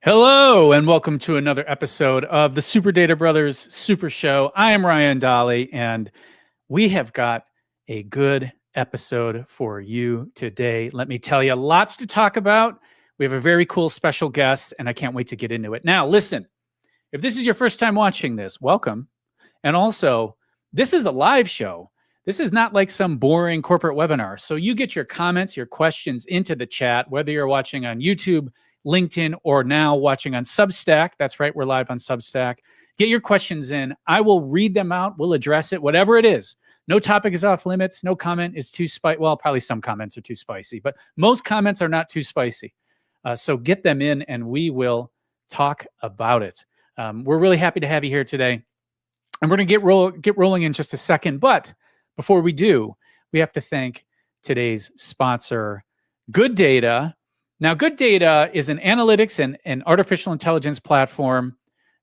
Hello, and welcome to another episode of the Super Data Brothers Super Show. I am Ryan Dolly, and we have got a good episode for you today. Let me tell you, lots to talk about. We have a very cool special guest, and I can't wait to get into it. Now, listen, if this is your first time watching this, welcome. And also, this is a live show. This is not like some boring corporate webinar. So you get your comments, your questions into the chat, whether you're watching on YouTube, LinkedIn, or now watching on Substack. That's right, we're live on Substack. Get your questions in. I will read them out. We'll address it, whatever it is. No topic is off limits. No comment is too spicy. Well, probably some comments are too spicy, but most comments are not too spicy. So get them in and we will talk about it. We're really happy to have you here today. And we're going to get rolling in just a second. But before we do, we have to thank today's sponsor, Good Data. Now, Good Data is an analytics and artificial intelligence platform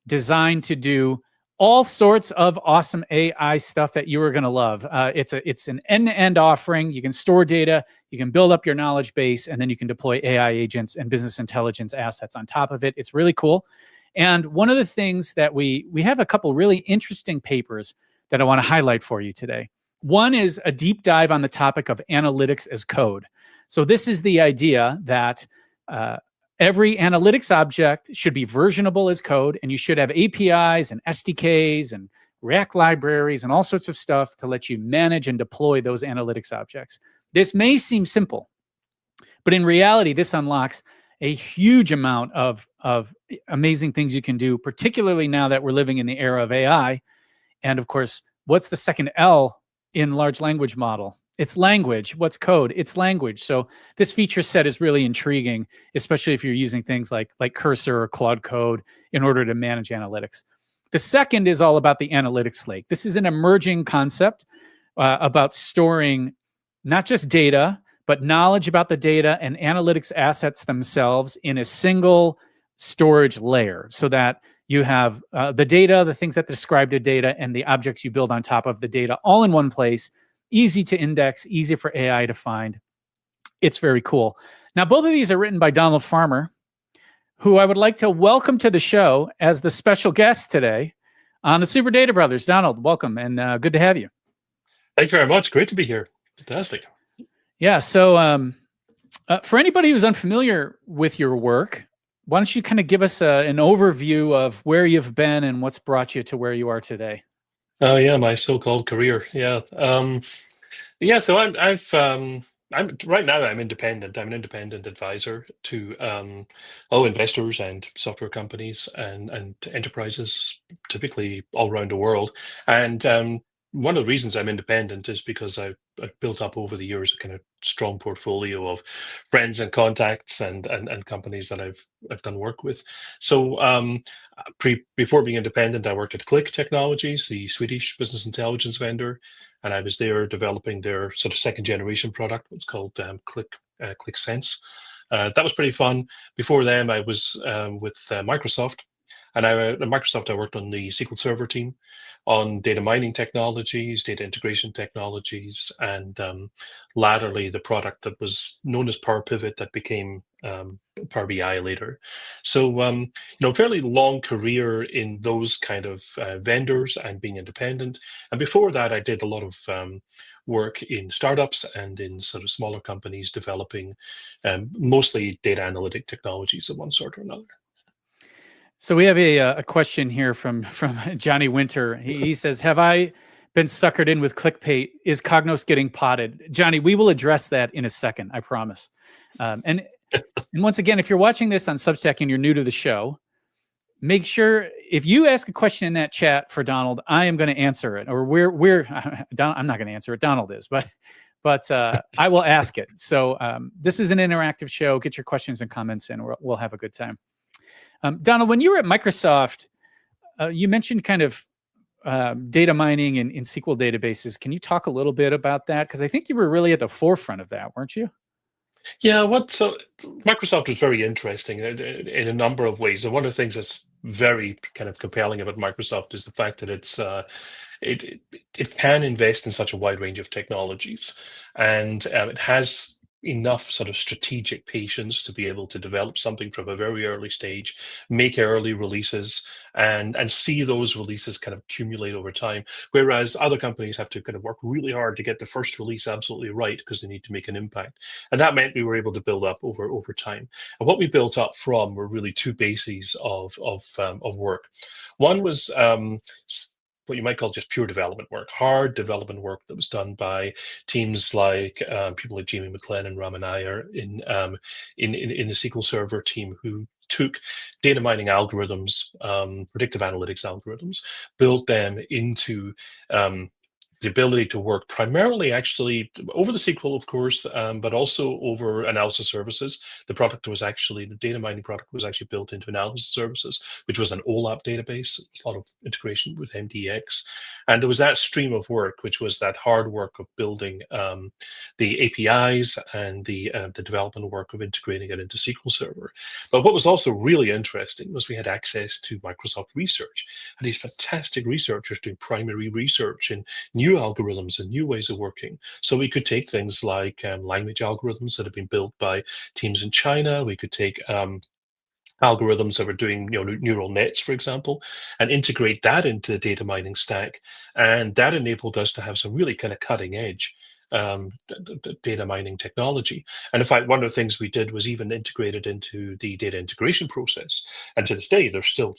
designed to do all sorts of awesome AI stuff that you are going to love. It's an end-to-end offering. You can store data, you can build up your knowledge base, and then you can deploy AI agents and business intelligence assets on top of it. It's really cool. And one of the things that we have a couple really interesting papers that I want to highlight for you today. One is a deep dive on the topic of analytics as code. So this is the idea that every analytics object should be versionable as code, and you should have APIs and SDKs and React libraries and all sorts of stuff to let you manage and deploy those analytics objects. This may seem simple, but in reality, this unlocks a huge amount of amazing things you can do, particularly now that we're living in the era of AI. And of course, what's the second L in large language model? It's language. What's code? It's language. So this feature set is really intriguing, especially if you're using things like Cursor or Claude Code in order to manage analytics. The second is all about the analytics lake. This is an emerging concept about storing not just data, but knowledge about the data and analytics assets themselves in a single storage layer so that you have the data, the things that describe the data, and the objects you build on top of the data all in one place. Easy to index, easy for AI to find. It's very cool. Now, both of these are written by Donald Farmer, who I would like to welcome to the show as the special guest today on the Super Data Brothers. Donald, welcome, and good to have you. Thanks very much. Great to be here. Fantastic. Yeah, so for anybody who's unfamiliar with your work, why don't you kind of give us an overview of where you've been and what's brought you to where you are today? Oh yeah, my so-called career. Yeah. So I'm right now I'm independent. I'm an independent advisor to investors and software companies and enterprises, typically all around the world. And one of the reasons I'm independent is because I've built up over the years a kind of strong portfolio of friends and contacts and companies that I've done work with. So before being independent, I worked at Click Technologies, the Swedish business intelligence vendor, and I was there developing their sort of second generation product. It's called Click Sense. That was pretty fun. Before then, I was with Microsoft. And at Microsoft, I worked on the SQL Server team on data mining technologies, data integration technologies, and latterly the product that was known as Power Pivot that became Power BI later. So, fairly long career in those kind of vendors and being independent. And before that, I did a lot of work in startups and in sort of smaller companies developing mostly data analytic technologies of one sort or another. So we have a question here from Johnny Winter. He says, "Have I been suckered in with clickbait? Is Cognos getting potted?" Johnny, we will address that in a second. I promise. And once again, if you're watching this on Substack and you're new to the show, make sure if you ask a question in that chat for Donald, I am going to answer it. Or I'm not going to answer it. Donald is, but I will ask it. So this is an interactive show. Get your questions and comments in. We'll have a good time. Donald, when you were at Microsoft, you mentioned kind of data mining in SQL databases. Can you talk a little bit about that? Because I think you were really at the forefront of that, weren't you? Yeah, so Microsoft was very interesting in a number of ways. And one of the things that's very kind of compelling about Microsoft is the fact that it it can invest in such a wide range of technologies, and it has enough sort of strategic patience to be able to develop something from a very early stage, make early releases, and see those releases kind of accumulate over time. Whereas other companies have to kind of work really hard to get the first release absolutely right because they need to make an impact. And that meant we were able to build up over time. And what we built up from were really two bases of work. One was what you might call just pure development work, hard development work that was done by teams like people like Jamie McLean and Raman Iyer in the SQL Server team, who took data mining algorithms, predictive analytics algorithms, built them into the ability to work primarily actually over the SQL, of course, but also over analysis services. The data mining product was actually built into analysis services, which was an OLAP database, a lot of integration with MDX. And there was that stream of work, which was that hard work of building the APIs and the development work of integrating it into SQL Server. But what was also really interesting was we had access to Microsoft Research, and these fantastic researchers doing primary research in new algorithms and new ways of working. So we could take things like language algorithms that have been built by teams in China. We could take algorithms that were doing neural nets, for example, and integrate that into the data mining stack. And that enabled us to have some really kind of cutting edge data mining technology. And in fact, one of the things we did was even integrated into the data integration process. And to this day, there's still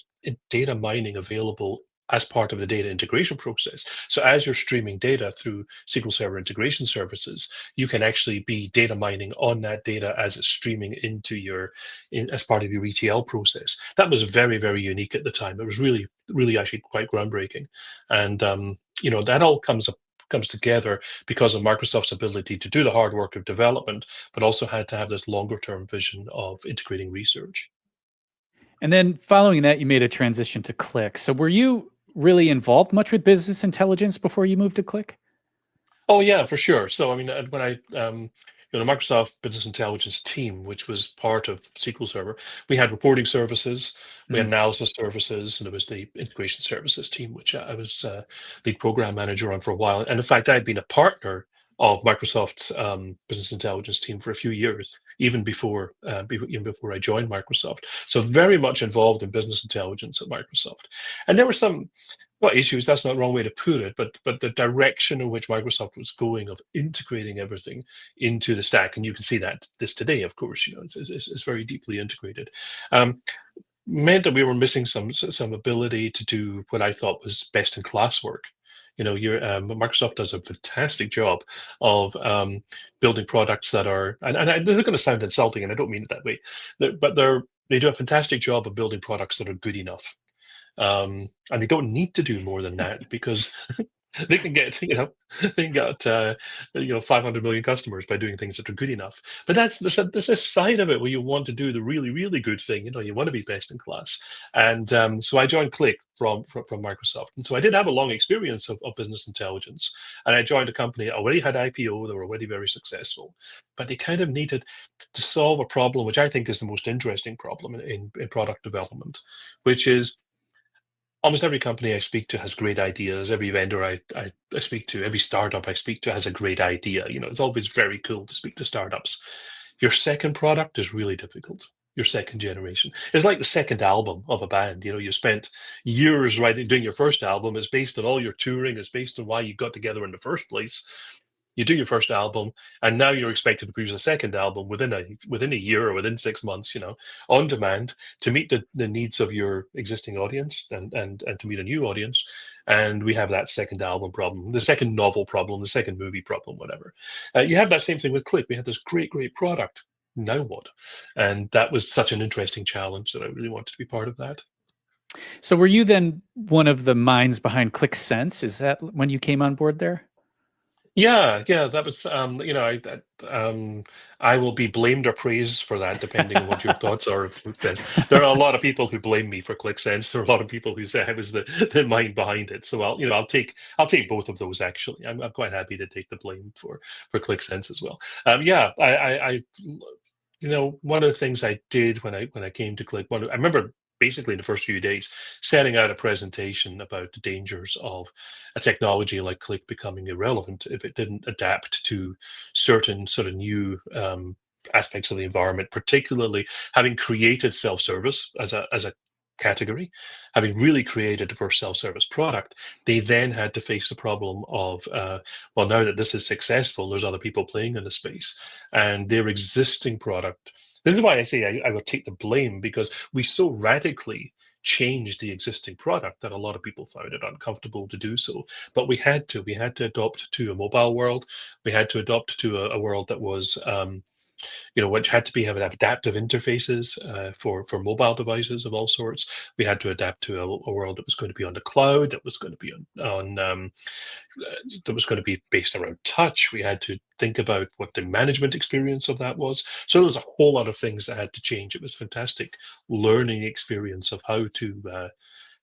data mining available as part of the data integration process. So as you're streaming data through SQL Server integration services, you can actually be data mining on that data as it's streaming into as part of your ETL process. That was very, very unique at the time. It was really, really actually quite groundbreaking. And that all comes together because of Microsoft's ability to do the hard work of development, but also had to have this longer term vision of integrating research. And then following that, you made a transition to Click. So were you really involved much with business intelligence before you moved to Click? Oh yeah, for sure. So I mean, when the Microsoft Business Intelligence team, which was part of SQL Server, we had reporting services, we had analysis services, and there was the integration services team, which I was lead program manager on for a while. And in fact, I had been a partner of Microsoft's business intelligence team for a few years, even before I joined Microsoft. So very much involved in business intelligence at Microsoft. And there were some issues, that's not the wrong way to put it, but the direction in which Microsoft was going of integrating everything into the stack, and you can see this today, of course, it's very deeply integrated. Meant that we were missing some ability to do what I thought was best in class work. Microsoft does a fantastic job of building products that are, and they're going to sound insulting, and I don't mean it that way, but they do a fantastic job of building products that are good enough. And they don't need to do more than that because they can get 500 million customers by doing things that are good enough. But there's a side of it where you want to do the really, really good thing. You want to be best in class. And so I joined Click from Microsoft. And so I did have a long experience of business intelligence. And I joined a company that already had IPO, they were already very successful. But they kind of needed to solve a problem, which I think is the most interesting problem in product development, which is almost every company I speak to has great ideas. Every vendor I speak to, every startup I speak to has a great idea. It's always very cool to speak to startups. Your second product is really difficult. Your second generation. It's like the second album of a band. You spent years doing your first album. It's based on all your touring. It's based on why you got together in the first place. You do your first album, and now you're expected to produce a second album within a year or within 6 months, on demand to meet the needs of your existing audience and to meet a new audience. And we have that second album problem, the second novel problem, the second movie problem, whatever. You have that same thing with Click. We had this great product. Now what? And that was such an interesting challenge that I really wanted to be part of that. So were you then one of the minds behind ClickSense? Is that when you came on board there? Yeah, that was, I will be blamed or praised for that, depending on what your thoughts are of this. There are a lot of people who blame me for ClickSense. There are a lot of people who say I was the mind behind it. So I'll take both of those actually. I'm quite happy to take the blame for ClickSense as well. Yeah, one of the things I did when I came to Click, I remember basically the first few days setting out a presentation about the dangers of a technology like Click becoming irrelevant if it didn't adapt to certain sort of new aspects of the environment, particularly having created self-service as a category, having really created the first self-service product. They then had to face the problem of, well, now that this is successful, there's other people playing in the space, and their existing product. This is why I say I will take the blame, because we so radically changed the existing product that a lot of people found it uncomfortable to do so. But we had to adopt to a mobile world. We had to adopt to a world that was, which had to have adaptive interfaces for mobile devices of all sorts. We had to adapt to a world that was going to be on the cloud, that was going to be that was going to be based around touch. We had to think about what the management experience of that was. So there was a whole lot of things that had to change. It was a fantastic learning experience of how to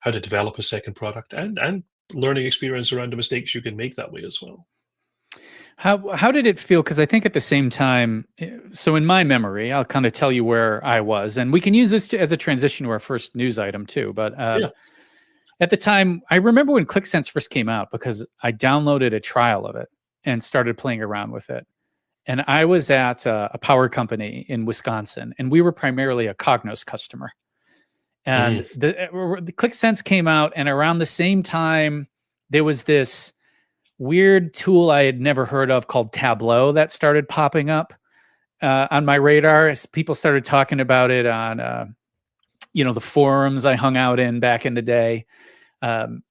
develop a second product, and learning experience around the mistakes you can make that way as well. How did it feel? Because I think at the same time, so in my memory, I'll kind of tell you where I was, and we can use this as a transition to our first news item too. But Yeah. at the time, I remember when ClickSense first came out because I downloaded a trial of it and started playing around with it. And I was at a power company in Wisconsin, and we were primarily a Cognos customer. And Mhm. the ClickSense came out, and around the same time, there was this weird tool I had never heard of called Tableau that started popping up on my radar as people started talking about it on, the forums I hung out in back in the day. And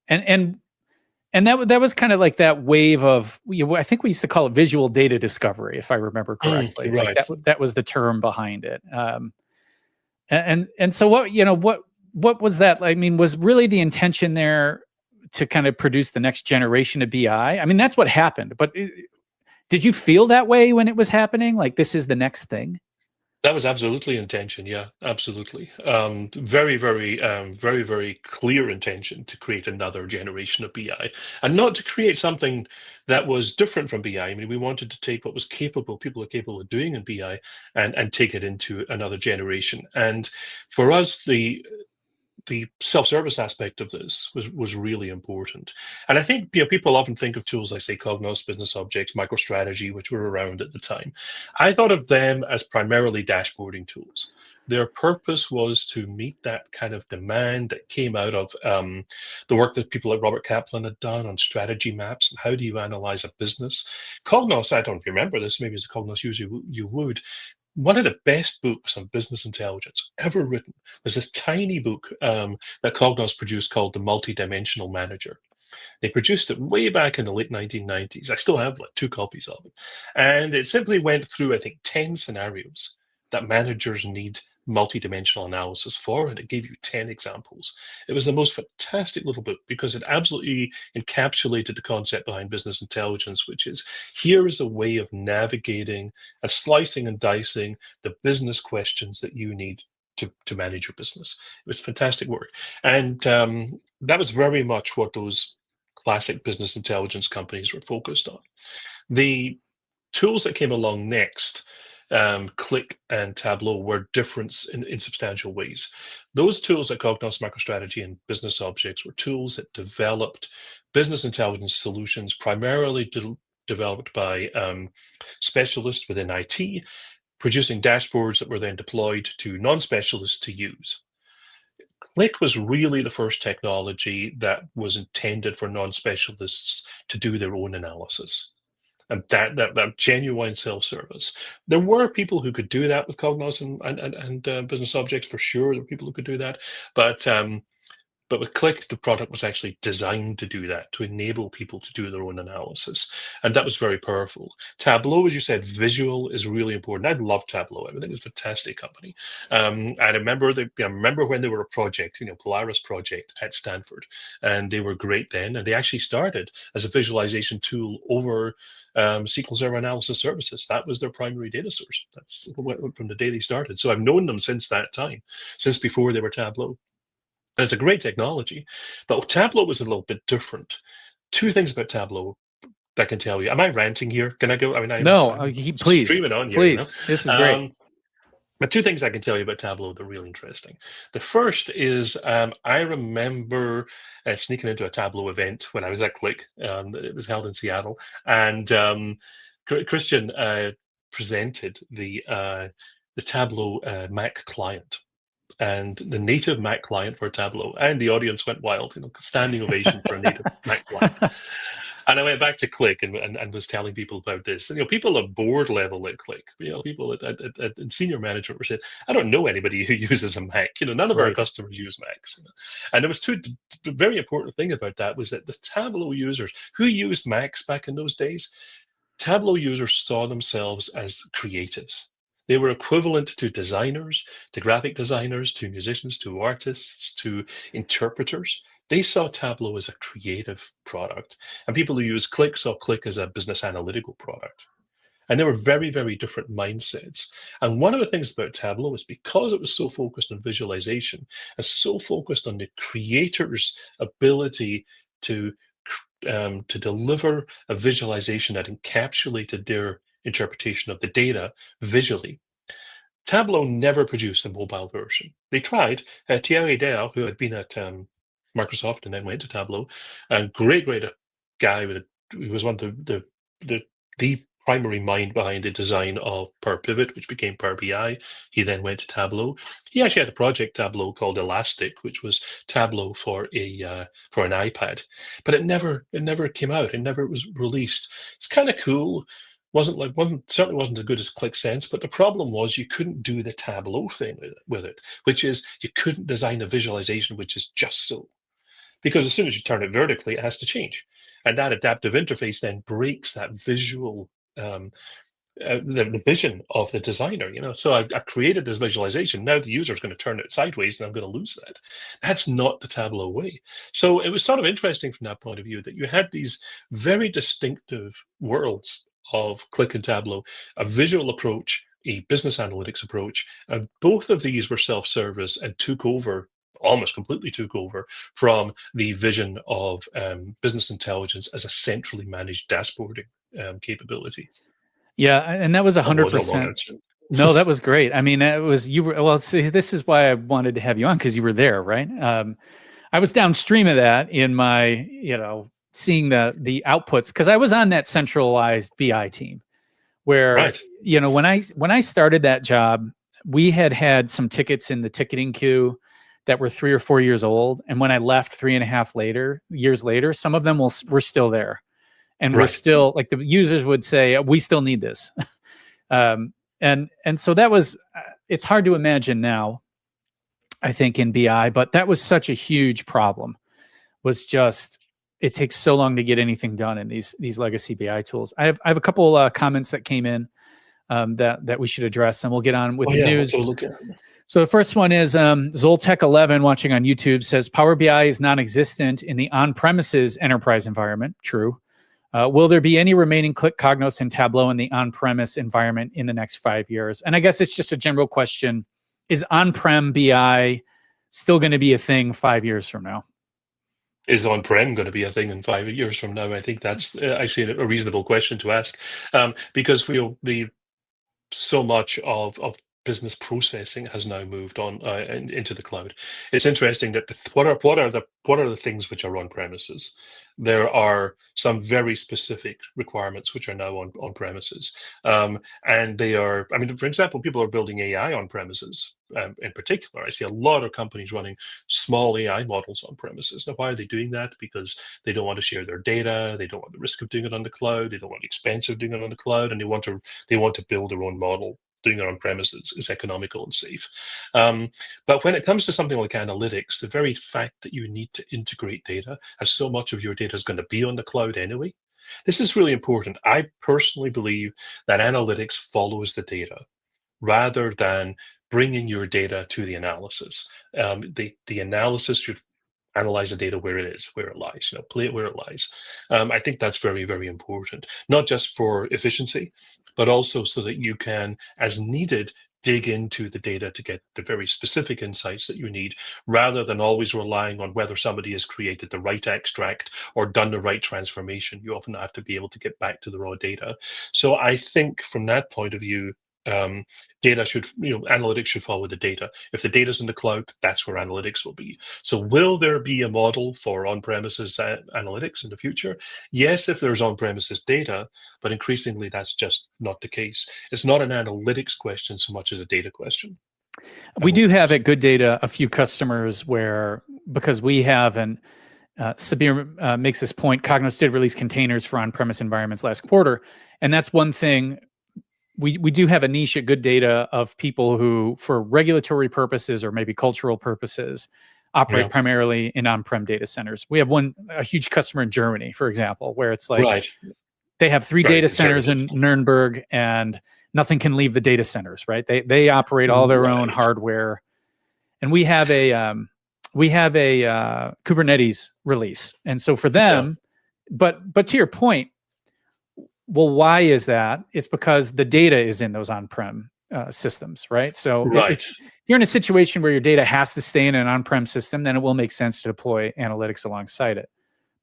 that was kind of like that wave of, I think we used to call it visual data discovery, if I remember correctly. Like Right. that was the term behind it. And so what was that? I mean, was really the intention there to kind of produce the next generation of BI? I mean, that's what happened. But did you feel that way when it was happening? Like this is the next thing? That was absolutely intention. Yeah, absolutely. Very clear intention to create another generation of BI, and not to create something that was different from BI. I mean, we wanted to take what was people are capable of doing in BI, and take it into another generation. And for us, the self-service aspect of this was really important. And I think people often think of tools like, say, Cognos, Business Objects, MicroStrategy, which were around at the time. I thought of them as primarily dashboarding tools. Their purpose was to meet that kind of demand that came out of the work that people like Robert Kaplan had done on strategy maps and how do you analyze a business. Cognos, I don't know if you remember this, maybe as a Cognos user you would, one of the best books on business intelligence ever written was this tiny book that Cognos produced called The Multidimensional Manager. They produced it way back in the late 1990s. I still have like 2 copies of it. And it simply went through, I think, 10 scenarios that managers need multidimensional analysis for, and it gave you 10 examples. It was the most fantastic little book because it absolutely encapsulated the concept behind business intelligence, which is here is a way of navigating and slicing and dicing the business questions that you need to manage your business. It was fantastic work. And that was very much what those classic business intelligence companies were focused on. The tools that came along next, Click and Tableau, were different in substantial ways. Those tools like Cognos, MicroStrategy, and Business Objects were tools that developed business intelligence solutions primarily developed by specialists within IT, producing dashboards that were then deployed to non-specialists to use. Click was really the first technology that was intended for non-specialists to do their own analysis. and that genuine self-service. There were people who could do that with Cognos and business objects for sure. There were people who could do that, but with Click, the product was actually designed to do that, to enable people to do their own analysis. And that was very powerful. Tableau, as you said, visual is really important. I love Tableau. I think it's a fantastic company. I remember when they were a project, Polaris project at Stanford, and they were great then. And they actually started as a visualization tool over SQL Server Analysis Services. That was their primary data source. That's from the day they started. So I've known them since that time, since before they were Tableau. And it's a great technology, but Tableau was a little bit different. Two things about Tableau that I can tell you. Am I ranting here? Can I go? I mean, I'm please, streaming on here. Please, this is great. But two things I can tell you about Tableau that are really interesting. The first is I remember sneaking into a Tableau event when I was at Click. It was held in Seattle, and Christian presented the Tableau Mac client. And the native Mac client for Tableau, and the audience went wild, standing ovation for a native Mac client. And I went back to Click and was telling people about this. And, people at board level at Click, people at senior management were saying, I don't know anybody who uses a Mac. None of our customers use Macs. And there was two very important thing about that was that the Tableau users who used Macs back in those days, Tableau users saw themselves as creatives. They were equivalent to designers, to graphic designers, to musicians, to artists, to interpreters. They saw Tableau as a creative product. And people who use Click saw Click as a business analytical product. And they were very, very different mindsets. And one of the things about Tableau is because it was so focused on visualization and so focused on the creator's ability to deliver a visualization that encapsulated their interpretation of the data visually. Tableau never produced a mobile version. They tried. Thierry Dell, who had been at Microsoft and then went to Tableau, a great guy who was one of the primary mind behind the design of Power Pivot, which became Power BI. He then went to Tableau. He actually had a project Tableau called Elastic, which was Tableau for an iPad, but it never came out. It never was released. It's kind of cool. Certainly wasn't as good as ClickSense, but the problem was you couldn't do the Tableau thing with it, which is you couldn't design a visualization which is just so. Because as soon as you turn it vertically, it has to change. And that adaptive interface then breaks that visual, the vision of the designer. So I've created this visualization. Now the user is going to turn it sideways and I'm going to lose that. That's not the Tableau way. So it was sort of interesting from that point of view that you had these very distinctive worlds of Click and Tableau, a visual approach, a business analytics approach, and both of these were self-service and almost completely took over from the vision of business intelligence as a centrally managed dashboarding capability. Yeah, and that was 100%. No, that was great. I mean, see, this is why I wanted to have you on, because you were there, right? I was downstream of that in my, seeing the outputs, because I was on that centralized BI team where, right. When I started that job, we had some tickets in the ticketing queue that were 3 or 4 years old. And when I left 3.5 years later, some of them were still there. And we're still, like, the users would say, we still need this. And so that was, it's hard to imagine now, I think, in BI, but that was such a huge problem, was just, it takes so long to get anything done in these legacy BI tools. I have a couple comments that came in that we should address, and we'll get on with the news. So the first one is Zoltech11 watching on YouTube says, Power BI is non-existent in the on-premises enterprise environment. True. Will there be any remaining Click, Cognos, and Tableau in the on-premise environment in the next 5 years? And I guess it's just a general question. Is on-prem BI still going to be a thing 5 years from now? Is on-prem going to be a thing in 5 years from now? I think that's actually a reasonable question to ask, because so much of business processing has now moved on into the cloud. It's interesting that what are the things which are on premises? There are some very specific requirements which are now on premises, and they are. I mean, for example, people are building AI on premises. In particular, I see a lot of companies running small AI models on premises. Now, why are they doing that? Because they don't want to share their data. They don't want the risk of doing it on the cloud. They don't want the expense of doing it on the cloud, and they want to build their own model. Doing it on premises is economical and safe. But when it comes to something like analytics, the very fact that you need to integrate data, as so much of your data is going to be on the cloud anyway, this is really important. I personally believe that analytics follows the data rather than bringing your data to the analysis. The analysis should analyze the data where it is, where it lies, play it where it lies. I think that's very, very important, not just for efficiency, but also so that you can, as needed, dig into the data to get the very specific insights that you need, rather than always relying on whether somebody has created the right extract or done the right transformation. You often have to be able to get back to the raw data. So I think from that point of view, analytics should follow the data. If the data's in the cloud, that's where analytics will be. So will there be a model for on-premises analytics in the future? Yes, if there's on-premises data, but increasingly that's just not the case. It's not an analytics question so much as a data question. We do have at Good Data a few customers where, because we have, and Sabir makes this point, Cognos did release containers for on-premise environments last quarter, and that's one thing. We do have a niche at Good Data of people who, for regulatory purposes or maybe cultural purposes, operate primarily in on-prem data centers. We have a huge customer in Germany, for example, where it's like they have 3 data centers in Nuremberg and nothing can leave the data centers, right? They operate all their own hardware, and we have a Kubernetes release, and so for them, but to your point. Well, why is that? It's because the data is in those on-prem systems, right? So if you're in a situation where your data has to stay in an on-prem system, then it will make sense to deploy analytics alongside it.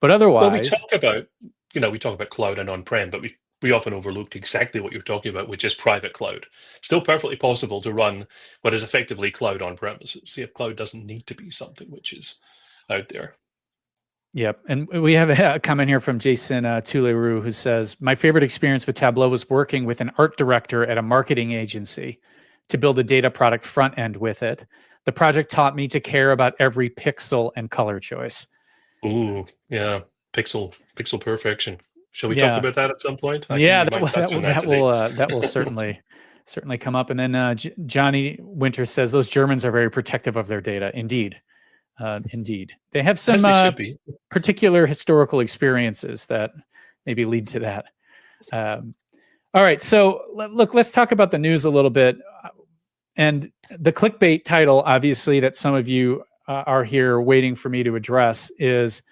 But otherwise, we talk about cloud and on-prem, but we often overlook exactly what you're talking about, which is private cloud. Still perfectly possible to run what is effectively cloud on premises. See, cloud doesn't need to be something which is out there. Yep. And we have a comment here from Jason Tuleru, who says, my favorite experience with Tableau was working with an art director at a marketing agency to build a data product front end with it. The project taught me to care about every pixel and color choice. Ooh, yeah. Pixel perfection. Shall we talk about that at some point? That will certainly come up. And then Johnny Winter says, those Germans are very protective of their data. Indeed. Indeed. They have some particular historical experiences that maybe lead to that. All right. So look, let's talk about the news a little bit. And the clickbait title, obviously, that some of you are here waiting for me to address is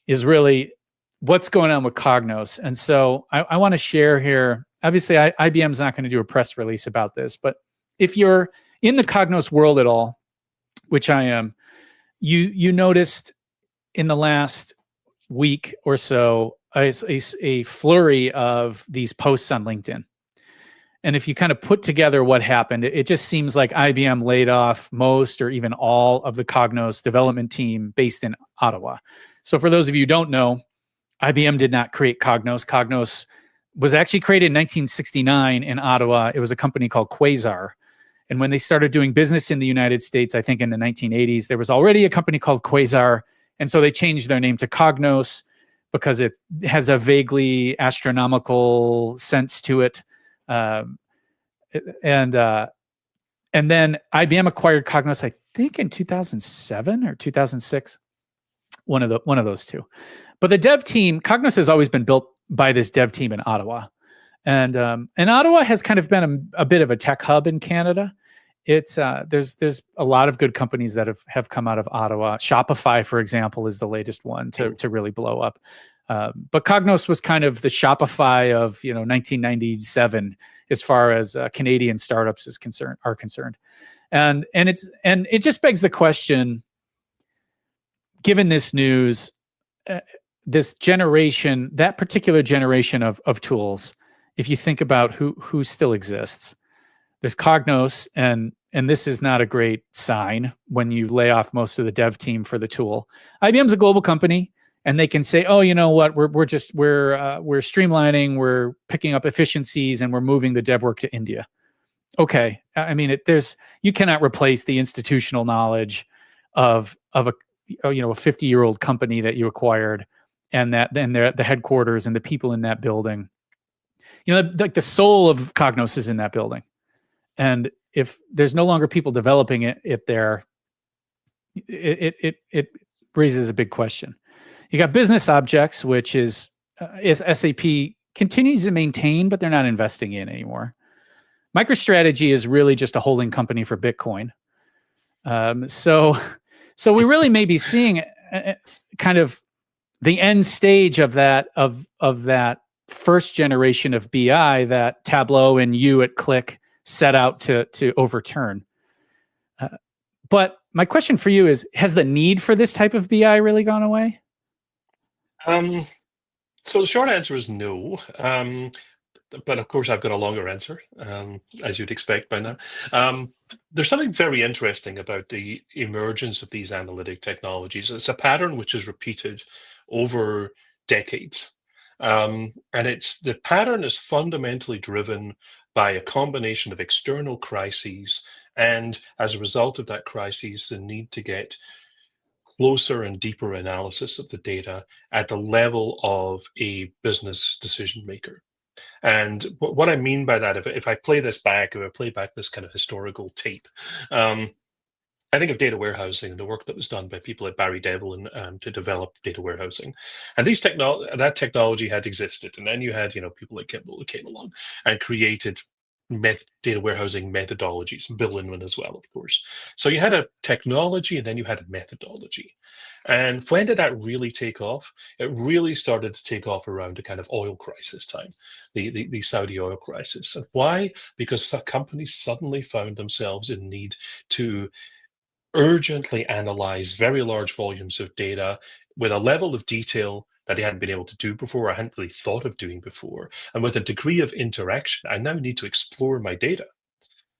really what's going on with Cognos. And so I want to share here, obviously, IBM's not going to do a press release about this, but if you're in the Cognos world at all, which I am, you noticed in the last week or so a flurry of these posts on LinkedIn. And if you kind of put together what happened, it just seems like IBM laid off most or even all of the Cognos development team based in Ottawa. So for those of you who don't know, IBM did not create Cognos. Cognos was actually created in 1969 in Ottawa. It was a company called Quasar. And when they started doing business in the United States, I think in the 1980s, there was already a company called Quasar. And so they changed their name to Cognos because it has a vaguely astronomical sense to it. And then IBM acquired Cognos, I think in 2007 or 2006, one of those two. But the dev team, Cognos has always been built by this dev team in Ottawa. And Ottawa has kind of been a bit of a tech hub in Canada. It's there's a lot of good companies that have come out of Ottawa. Shopify, for example, is the latest one to really blow up. But Cognos was kind of the Shopify of 1997 as far as Canadian startups are concerned. And it just begs the question, given this news, this generation, that particular generation of tools. If you think about who still exists, there's Cognos, and this is not a great sign when you lay off most of the dev team for the tool. IBM's a global company, and they can say, "Oh, you know what? We're streamlining, we're picking up efficiencies, and we're moving the dev work to India." Okay, I mean, you cannot replace the institutional knowledge of a 50-year-old company that you acquired, and that then the headquarters and the people in that building. Like the soul of Cognos is in that building. And if there's no longer people developing it there, it raises a big question. You got business objects, which is SAP continues to maintain, but they're not investing in anymore. MicroStrategy is really just a holding company for Bitcoin. So we really may be seeing kind of the end stage of that first generation of BI that Tableau and you at Qlik set out to overturn. But my question for you is, has the need for this type of BI really gone away? So the short answer is no. But of course, I've got a longer answer, as you'd expect by now. There's something very interesting about the emergence of these analytic technologies. It's a pattern which is repeated over decades. And the pattern is fundamentally driven by a combination of external crises, and as a result of that crisis, the need to get closer and deeper analysis of the data at the level of a business decision maker. And what I mean by that, if I play this back, if I play back this kind of historical tape, I think of data warehousing and the work that was done by people at Barry Devlin to develop data warehousing. And that technology had existed. And then you had, people like Kimball who came along and created data warehousing methodologies, Bill Inman as well, of course. So you had a technology and then you had a methodology. And when did that really take off? It really started to take off around the kind of oil crisis time, the Saudi oil crisis. And why? Because companies suddenly found themselves in need to urgently analyze very large volumes of data with a level of detail that they hadn't been able to do before, or hadn't really thought of doing before. And with a degree of interaction, I now need to explore my data.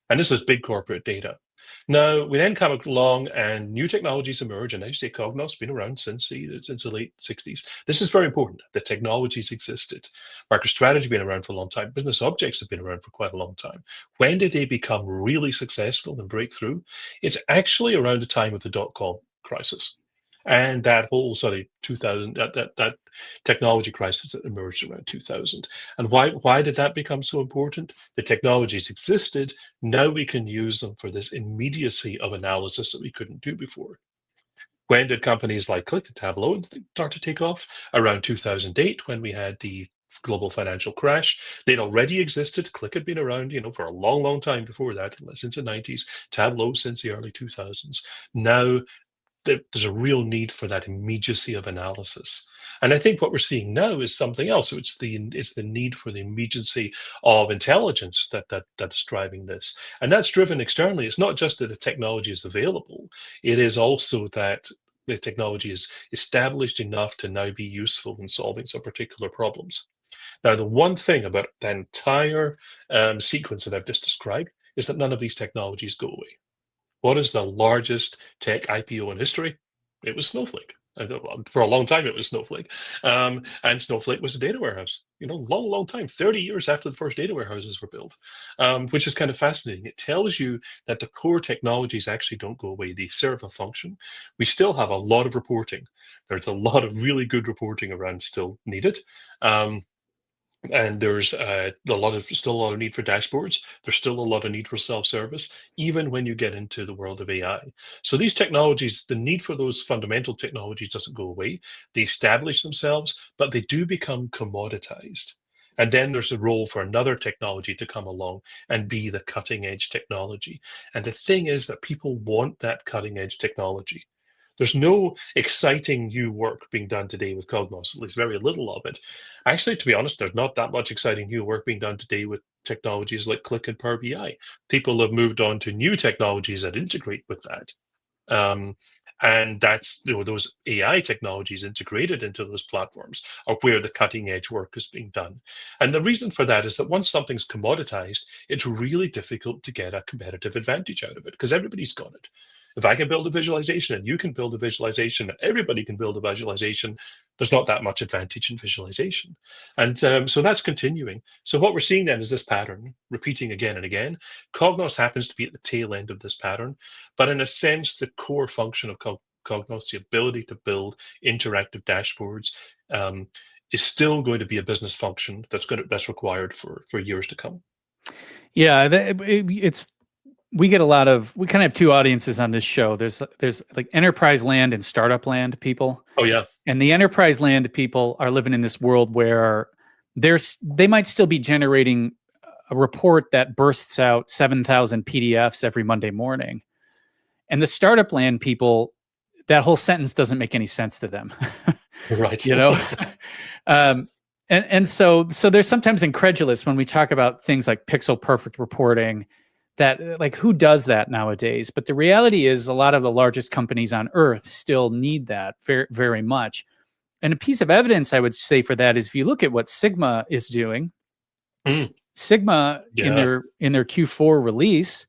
And this was big corporate data. Now, we then come along and new technologies emerge, and as you say, Cognos has been around since the late 60s. This is very important. The technologies existed. MicroStrategy has been around for a long time. Business objects have been around for quite a long time. When did they become really successful and break through? It's actually around the time of the dot-com crisis. And that whole sort of 2000, that technology crisis that emerged around 2000. And why did that become so important? The technologies existed. Now we can use them for this immediacy of analysis that we couldn't do before. When did companies like Qlik and Tableau start to take off? Around 2008, when we had the global financial crash. They'd already existed. Qlik had been around, for a long, long time before that, since the 90s. Tableau since the early 2000s. Now there's a real need for that immediacy of analysis. And I think what we're seeing now is something else. So it's the need for the immediacy of intelligence that's driving this. And that's driven externally. It's not just that the technology is available. It is also that the technology is established enough to now be useful in solving some particular problems. Now, the one thing about the entire sequence that I've just described is that none of these technologies go away. What is the largest tech IPO in history? It was Snowflake. For a long time, it was Snowflake. And Snowflake was a data warehouse, long, long time, 30 years after the first data warehouses were built, which is kind of fascinating. It tells you that the core technologies actually don't go away. They serve a function. We still have a lot of reporting. There's a lot of really good reporting around still needed. And there's still a lot of need for dashboards. There's still a lot of need for self-service, even when you get into the world of AI. So these technologies, the need for those fundamental technologies doesn't go away. They establish themselves, but they do become commoditized. And then there's a role for another technology to come along and be the cutting edge technology. And the thing is that people want that cutting edge technology. There's no exciting new work being done today with Cognos, at least very little of it. Actually, to be honest, there's not that much exciting new work being done today with technologies like Qlik and Power BI. People have moved on to new technologies that integrate with that. And that's, those AI technologies integrated into those platforms are where the cutting edge work is being done. And the reason for that is that once something's commoditized, it's really difficult to get a competitive advantage out of it because everybody's got it. If I can build a visualization and you can build a visualization and everybody can build a visualization, there's not that much advantage in visualization. And so that's continuing. So what we're seeing then is this pattern repeating again and again. Cognos happens to be at the tail end of this pattern, but in a sense, the core function of Cognos, the ability to build interactive dashboards, is still going to be a business function that's required for years to come. Yeah, we get a lot of, we kind of have two audiences on this show. There's like enterprise land and startup land people. Oh yeah. And the enterprise land people are living in this world where they might still be generating a report that bursts out 7,000 PDFs every Monday morning. And the startup land people, that whole sentence doesn't make any sense to them. Right. You know? And so they're sometimes incredulous when we talk about things like pixel perfect reporting, that like, who does that nowadays? But the reality is a lot of the largest companies on earth still need that very, very much. And a piece of evidence I would say for that is if you look at what Sigma is doing, Sigma in their Q4 release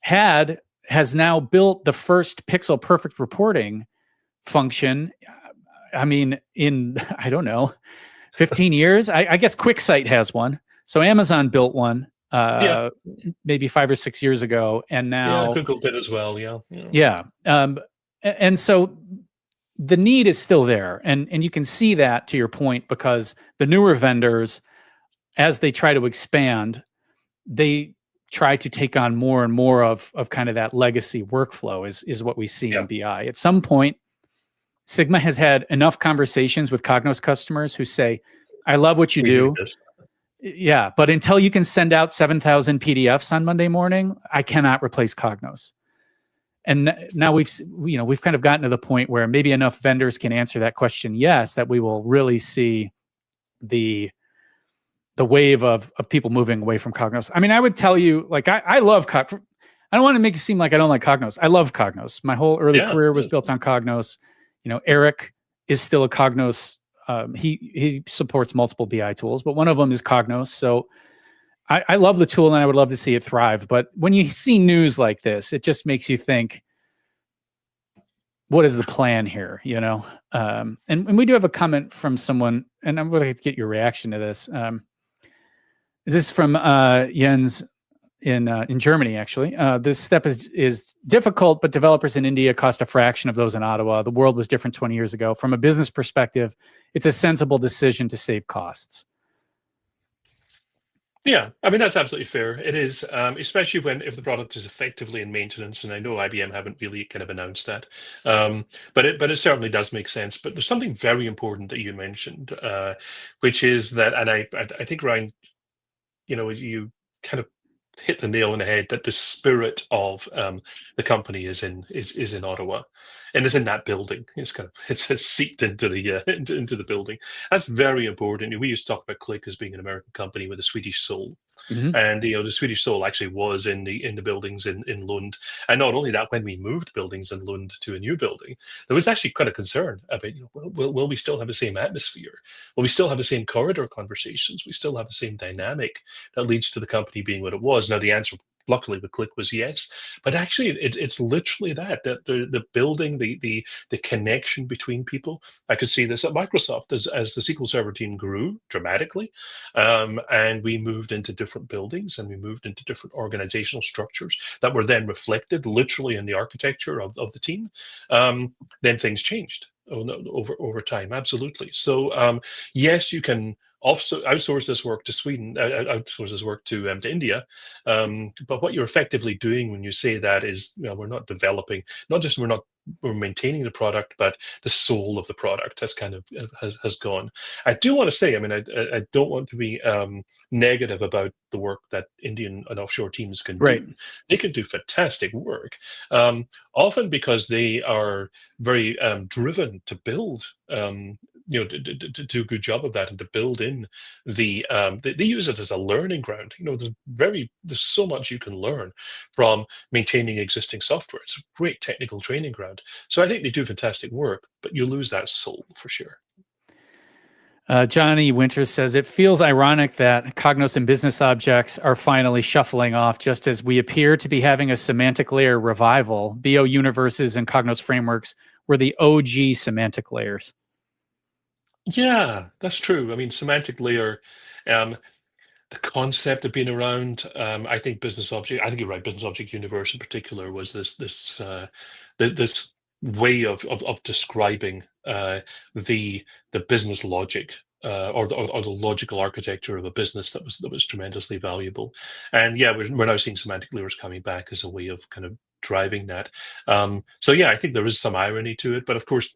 has now built the first pixel perfect reporting function. I mean, in, I don't know, 15 years, I guess QuickSight has one. So Amazon built one maybe 5 or 6 years ago. And now Google did as well. Yeah. And so the need is still there. And you can see that, to your point, because the newer vendors, as they try to expand, they try to take on more and more of kind of that legacy workflow is what we see in BI. At some point, Sigma has had enough conversations with Cognos customers who say, I love what you do. Yeah, but until you can send out 7,000 PDFs on Monday morning, I cannot replace Cognos. And now we've kind of gotten to the point where maybe enough vendors can answer that question, yes, that we will really see the wave of people moving away from Cognos. I mean, I would tell you, like, I love Cognos. I don't want to make it seem like I don't like Cognos. I love Cognos. My whole early career was built on Cognos. You know, Eric is still a Cognos. He supports multiple BI tools, but one of them is Cognos. So I love the tool and I would love to see it thrive. But when you see news like this, it just makes you think, what is the plan here? You know? And we do have a comment from someone, and I'm going to get your reaction to this. This is from Jens in Germany, actually. This step is difficult, but developers in India cost a fraction of those in Ottawa. The world was different 20 years ago. From a business perspective, it's a sensible decision to save costs. Yeah, I mean, that's absolutely fair. It is, especially if the product is effectively in maintenance, and I know IBM haven't really kind of announced that, but it certainly does make sense. But there's something very important that you mentioned, which is that, and I think, Ryan, you kind of hit the nail on the head, that the spirit of the company is in Ottawa, and it's in that building. It's seeped into the into the building. That's very important. We used to talk about Click as being an American company with a Swedish soul. And the Swedish soul actually was in the buildings in Lund. And not only that, when we moved buildings in Lund to a new building, there was actually quite a concern about, will we still have the same atmosphere? Will we still have the same corridor conversations? We still have the same dynamic that leads to the company being what it was? Now, the answer, luckily, with Click was yes, but actually it's literally that the building, the connection between people. I could see this at Microsoft as the SQL Server team grew dramatically, and we moved into different buildings and we moved into different organizational structures that were then reflected literally in the architecture of the team. Then things changed over time. Absolutely. So yes, you can also outsource this work to Sweden, outsource this work to India. But what you're effectively doing when you say that is, we're not developing, not just we're maintaining the product, but the soul of the product has kind of has gone. I do want to say, I mean, I don't want to be negative about the work that Indian and offshore teams can do. They can do fantastic work, often because they are very driven to build to do a good job of that and to build in they use it as a learning ground. There's so much you can learn from maintaining existing software. It's a great technical training ground. So I think they do fantastic work, but you lose that soul for sure. Johnny Winters says, it feels ironic that Cognos and business objects are finally shuffling off just as we appear to be having a semantic layer revival. BO universes and Cognos frameworks were the OG semantic layers. Yeah, that's true. I mean, semantic layer, the concept of being around, I think I think you're right, business object universe in particular was this way of describing the business logic or the logical architecture of a business that was tremendously valuable. And yeah, we're now seeing semantic layers coming back as a way of kind of driving that. So yeah, I think there is some irony to it, but of course,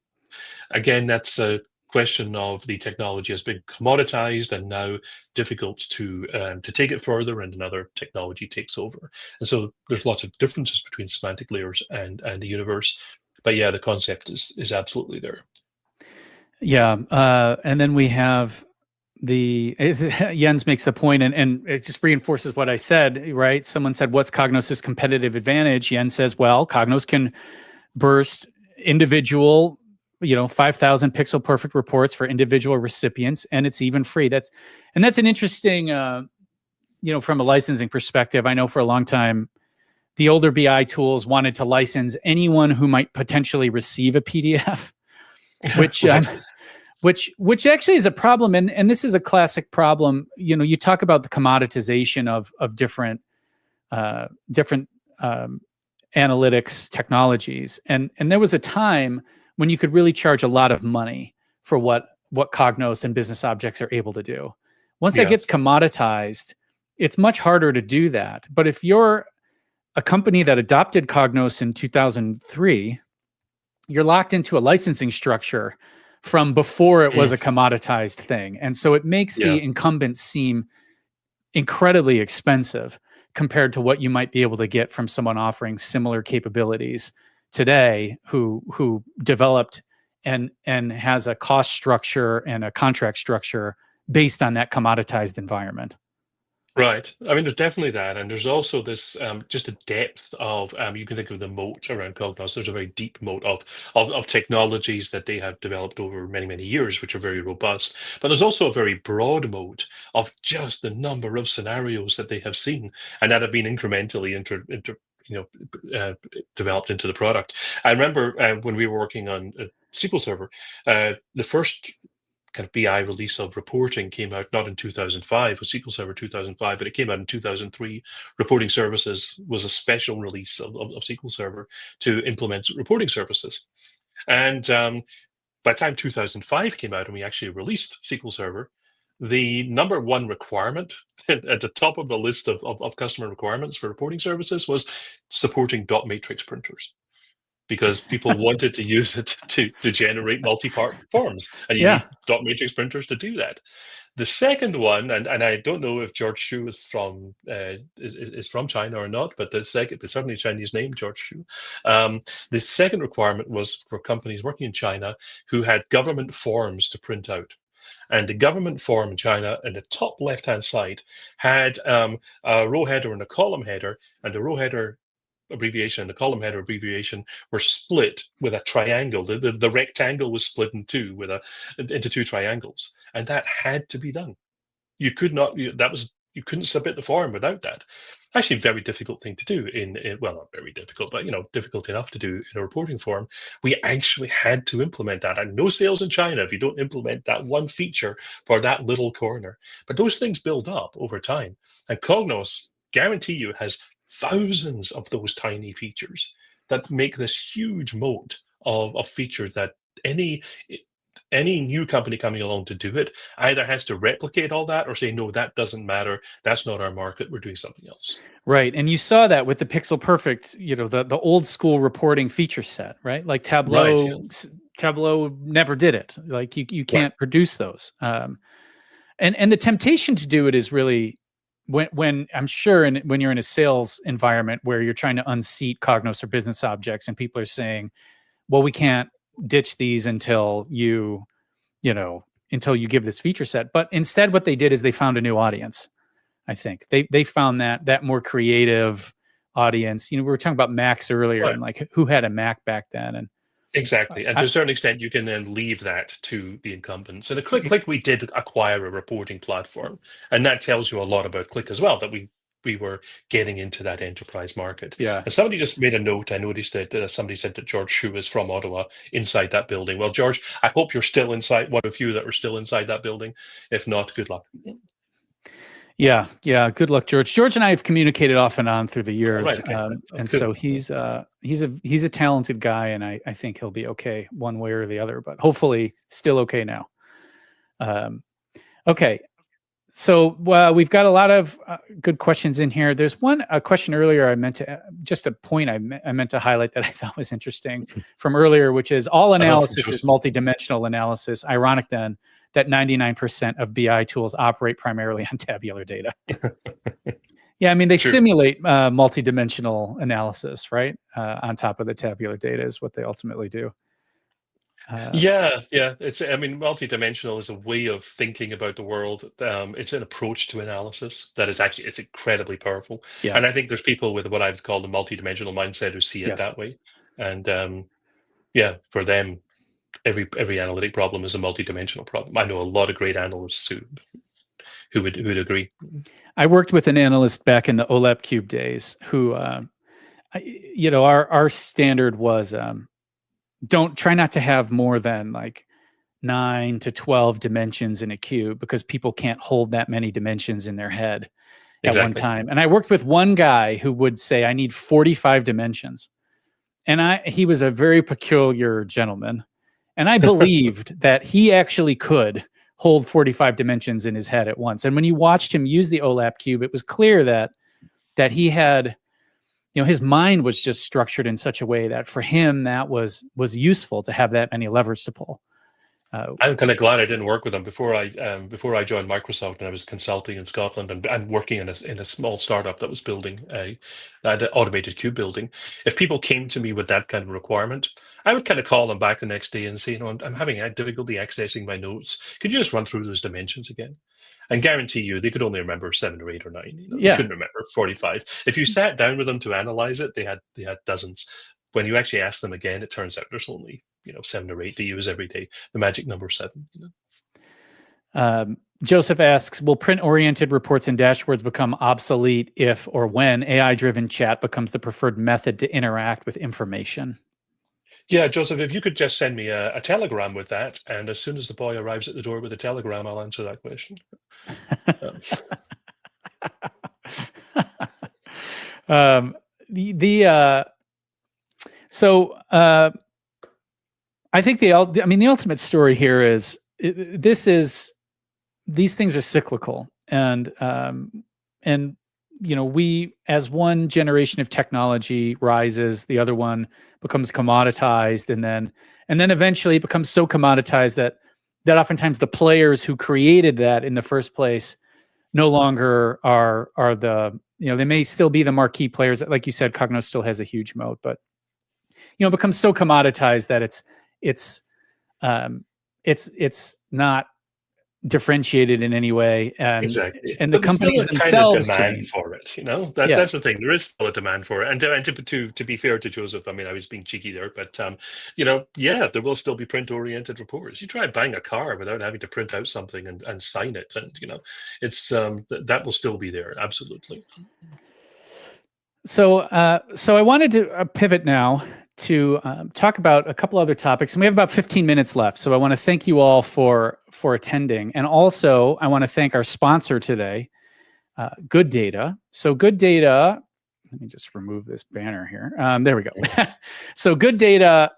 again, that's a question of the technology has been commoditized and now difficult to take it further, and another technology takes over. And so there's lots of differences between semantic layers and the universe. But yeah, the concept is absolutely there. Yeah, and then we have Jens makes the point, and it just reinforces what I said, right? Someone said, what's Cognos' competitive advantage? Jens says, well, Cognos can burst individual 5,000 pixel perfect reports for individual recipients, and it's even free. That's an interesting, from a licensing perspective. I know for a long time, the older BI tools wanted to license anyone who might potentially receive a PDF, which Right. which actually is a problem, and this is a classic problem. You talk about the commoditization of different analytics technologies, and there was a time when you could really charge a lot of money for what Cognos and business objects are able to do. Once that gets commoditized, it's much harder to do that. But if you're a company that adopted Cognos in 2003, you're locked into a licensing structure from before it was a commoditized thing. And so it makes the incumbents seem incredibly expensive compared to what you might be able to get from someone offering similar capabilities today who developed and has a cost structure and a contract structure based on that commoditized environment. Right. I mean, there's definitely that, and there's also this just a depth of you can think of the moat around Cognos. There's a very deep moat of technologies that they have developed over many years, which are very robust. But there's also a very broad moat of just the number of scenarios that they have seen and that have been incrementally developed into the product. I remember when we were working on SQL Server, the first kind of BI release of reporting came out not in 2005 with SQL Server 2005, but it came out in 2003. Reporting Services was a special release of SQL Server to implement reporting services. And by the time 2005 came out and we actually released SQL Server, the number one requirement at the top of the list of customer requirements for reporting services was supporting dot matrix printers, because people wanted to use it to generate multi-part forms, and you need dot matrix printers to do that. The second one, and I don't know if George Xu is from China or not, but it's certainly a Chinese name, George Xu. The second requirement was for companies working in China who had government forms to print out. And the government form in China, in the top left-hand side, had a row header and a column header, and the row header abbreviation and the column header abbreviation were split with a triangle. The rectangle was split in two into two triangles, and that had to be done. You could not. You couldn't submit the form without that. Actually, a very difficult thing to do well, not very difficult, but difficult enough to do in a reporting form. We actually had to implement that, and no sales in China if you don't implement that one feature for that little corner. But those things build up over time, and Cognos, guarantee you, has thousands of those tiny features that make this huge moat of features that any new company coming along to do it either has to replicate all that or say, no, that doesn't matter. That's not our market. We're doing something else. Right. And you saw that with the Pixel Perfect, the old school reporting feature set, right? Like Tableau, Tableau never did it. Like you can't produce those. And the temptation to do it is really when I'm sure when you're in a sales environment where you're trying to unseat Cognos or business objects and people are saying, well, we can't ditch these until you until you give this feature set. But instead, what they did is they found a new audience. I think they found that more creative audience. We were talking about Macs earlier, and like who had a Mac back then, and exactly. And to a certain extent, you can then leave that to the incumbents. And Click, we did acquire a reporting platform, and that tells you a lot about Click as well, that we were getting into that enterprise market. Yeah. And somebody just made a note. I noticed that somebody said that George Shu is from Ottawa, inside that building. Well, George, I hope you're still inside, one of you that are still inside that building. If not, good luck. Yeah. Good luck, George. George and I have communicated off and on through the years, right, okay. and so he's a talented guy, and I think he'll be okay one way or the other. But hopefully, still okay now. Okay, so we've got a lot of good questions in here. There's a question earlier I meant to just a point I meant to highlight that I thought was interesting from earlier, which is all analysis is multidimensional analysis. Ironic then that 99% of BI tools operate primarily on tabular data. Yeah, I mean, they simulate multidimensional analysis, right? On top of the tabular data is what they ultimately do. Yeah. Multidimensional is a way of thinking about the world. It's an approach to analysis that is it's incredibly powerful. Yeah. And I think there's people with what I would call the multidimensional mindset who see it that way. And for them, every analytic problem is a multidimensional problem. I know a lot of great analysts who would agree. I worked with an analyst back in the OLAP Cube days who, our standard was try not to have more than like 9 to 12 dimensions in a cube, because people can't hold that many dimensions in their head at one time. And I worked with one guy who would say, I need 45 dimensions. And he was a very peculiar gentleman. And I believed that he actually could hold 45 dimensions in his head at once. And when you watched him use the OLAP cube, it was clear that he had, his mind was just structured in such a way that for him, that was useful to have that many levers to pull. I'm kind of glad I didn't work with him before I joined Microsoft, and I was consulting in Scotland and working in a small startup that was building an automated cube building. If people came to me with that kind of requirement, I would kind of call them back the next day and say, I'm having difficulty accessing my notes. Could you just run through those dimensions again? And guarantee you, they could only remember 7 or 8 or 9. They couldn't remember 45. If you sat down with them to analyze it, they had dozens. When you actually ask them again, it turns out there's only 7 or 8 to use every day. The magic number 7. Joseph asks, will print-oriented reports and dashboards become obsolete if or when AI-driven chat becomes the preferred method to interact with information? Yeah, Joseph, if you could just send me a telegram with that, and as soon as the boy arrives at the door with a telegram, I'll answer that question. I think the ultimate story here is these things are cyclical, and we, as one generation of technology rises, the other one becomes commoditized, and then eventually it becomes so commoditized that oftentimes the players who created that in the first place no longer are the, they may still be the marquee players. Like you said, Cognos still has a huge moat, but it becomes so commoditized that it's not differentiated in any way, and the companies themselves kind of demand for it. That's the thing. There is still a demand for it, and to be fair to Joseph, I was being cheeky there, but there will still be print-oriented reports. You try buying a car without having to print out something and sign it, and it's that will still be there, absolutely. So I wanted to pivot now to talk about a couple other topics, and we have about 15 minutes left. So I want to thank you all for attending, and also I want to thank our sponsor today, Good Data. So Good Data, let me just remove this banner here. There we go. So Good Data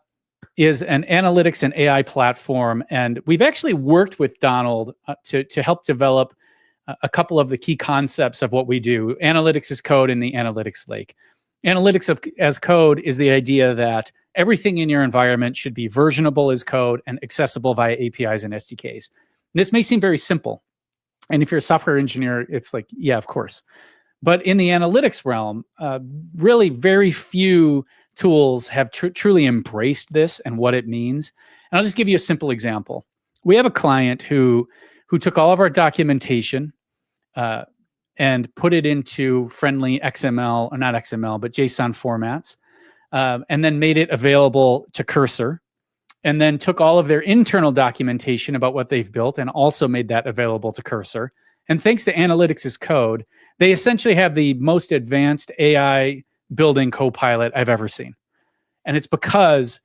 is an analytics and AI platform, and we've actually worked with Donald to help develop a couple of the key concepts of what we do. Analytics as code in the analytics lake. Analytics as code is the idea that everything in your environment should be versionable as code and accessible via APIs and SDKs. And this may seem very simple. And if you're a software engineer, it's like, yeah, of course. But in the analytics realm, really very few tools have truly embraced this and what it means. And I'll just give you a simple example. we have a client who took all of our documentation and put it into friendly XML, or not XML, but JSON formats, and then made it available to Cursor, and then took all of their internal documentation about what they've built and also made that available to Cursor. And thanks to Analytics' code, they essentially have the most advanced AI building copilot I've ever seen. And it's because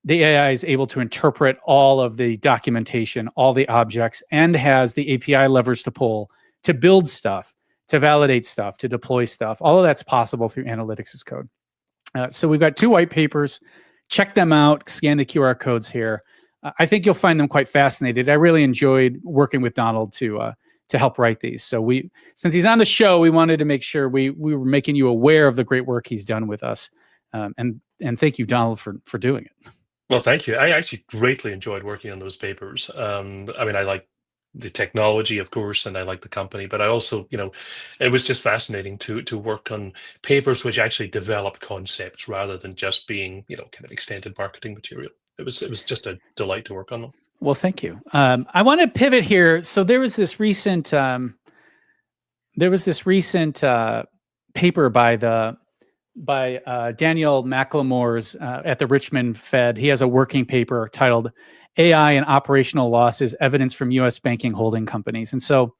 the AI is able to interpret all of the documentation, all the objects, and has the API levers to pull to build stuff, to validate stuff, to deploy stuff. All of that's possible through Analytics' code. So we've got 2 white papers. Check them out. Scan the QR codes here. I think you'll find them quite fascinating. I really enjoyed working with Donald to help write these. So since he's on the show, we wanted to make sure we were making you aware of the great work he's done with us. And thank you, Donald, for doing it. Well, thank you. I actually greatly enjoyed working on those papers. I mean, I like the technology, of course, and I like the company, but I also, it was just fascinating to work on papers which actually develop concepts rather than just being, kind of extended marketing material. It was just a delight to work on them. Well, thank you. I want to pivot here. So there was this recent paper by Daniel McLemore's at the Richmond Fed. He has a working paper titled AI and Operational Losses, Evidence from U.S. Banking Holding Companies. And so